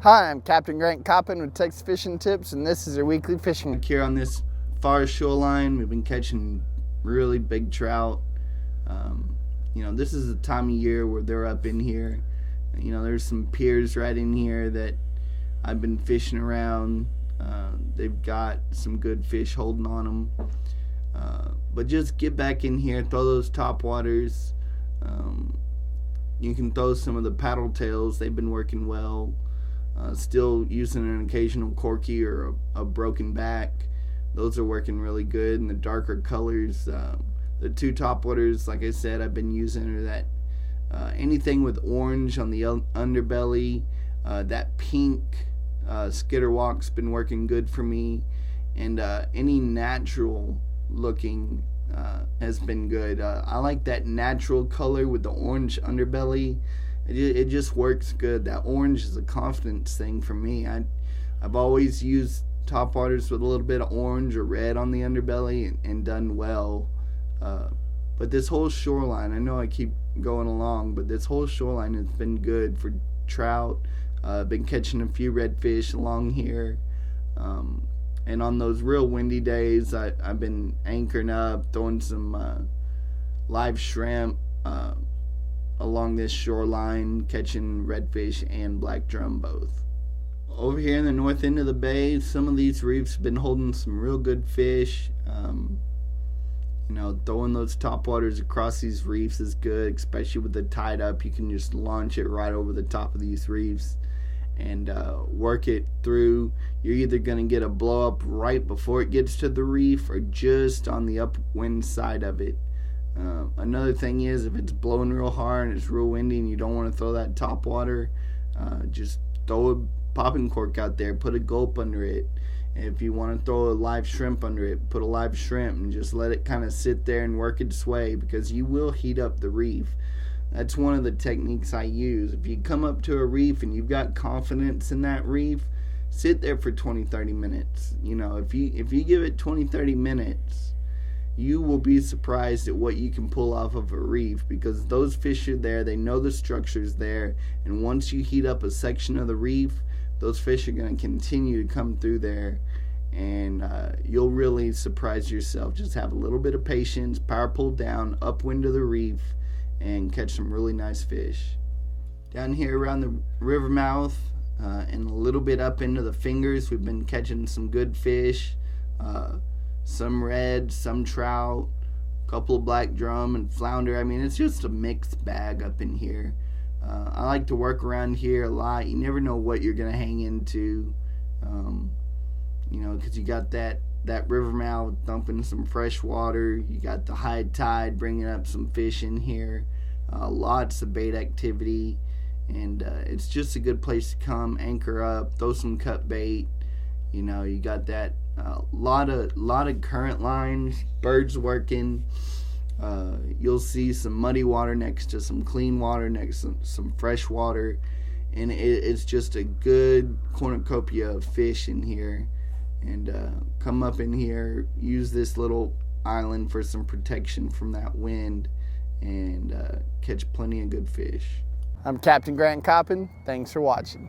Hi, I'm Captain Grant Coppin with Texas Fishing Tips, and this is your weekly fishing. Here on this far shoreline, we've been catching really big trout. This is the time of year where they're up in here. There's some piers right in here that I've been fishing around. They've got some good fish holding on them. But just get back in here, throw those top waters. You can throw some of the paddle tails. They've been working well. Still using an occasional corky or a broken back. Those are working really good. And the darker colors, the two top waters, like I said, I've been using are that anything with orange on the underbelly, that pink skitterwalk's been working good for me, and any natural looking has been good. I like that natural color with the orange underbelly. It just works good. That orange is a confidence thing for me. I've always used top waters with a little bit of orange or red on the underbelly and done well. But this whole shoreline, I know I keep going along, but this whole shoreline has been good for trout. Been catching a few redfish along here. And on those real windy days, I've been anchoring up, throwing some live shrimp along this shoreline, catching redfish and black drum both. Over here in the north end of the bay, some of these reefs have been holding some real good fish. Throwing those top waters across these reefs is good, especially with the tide up. You can just launch it right over the top of these reefs and work it through. You're either going to get a blow up right before it gets to the reef or just on the upwind side of it. Another thing is, if it's blowing real hard and it's real windy and you don't want to throw that top water, just throw a popping cork out there, put a gulp under it. And if you want to throw a live shrimp under it, put a live shrimp and just let it kind of sit there and work its way, because you will heat up the reef. That's one of the techniques I use. If you come up to a reef and you've got confidence in that reef, sit there for 20-30 minutes. If you give it 20-30 minutes, you will be surprised at what you can pull off of a reef, because those fish are there, they know the structure's there, and once you heat up a section of the reef, those fish are going to continue to come through there, and you'll really surprise yourself. Just have a little bit of patience, power pull down, upwind of the reef, and catch some really nice fish. Down here around the river mouth and a little bit up into the fingers, we've been catching some good fish. Some red, some trout, a couple of black drum and flounder. I mean, it's just a mixed bag up in here. I like to work around here a lot. You never know what you're going to hang into, because you got that river mouth dumping some fresh water. You got the high tide bringing up some fish in here. Lots of bait activity. And it's just a good place to come, anchor up, throw some cut bait. You got that lot of current lines, birds working. You'll see some muddy water next to some clean water, next to some fresh water, and it's just a good cornucopia of fish in here. And come up in here, use this little island for some protection from that wind, and catch plenty of good fish. I'm Captain Grant Coppin. Thanks for watching.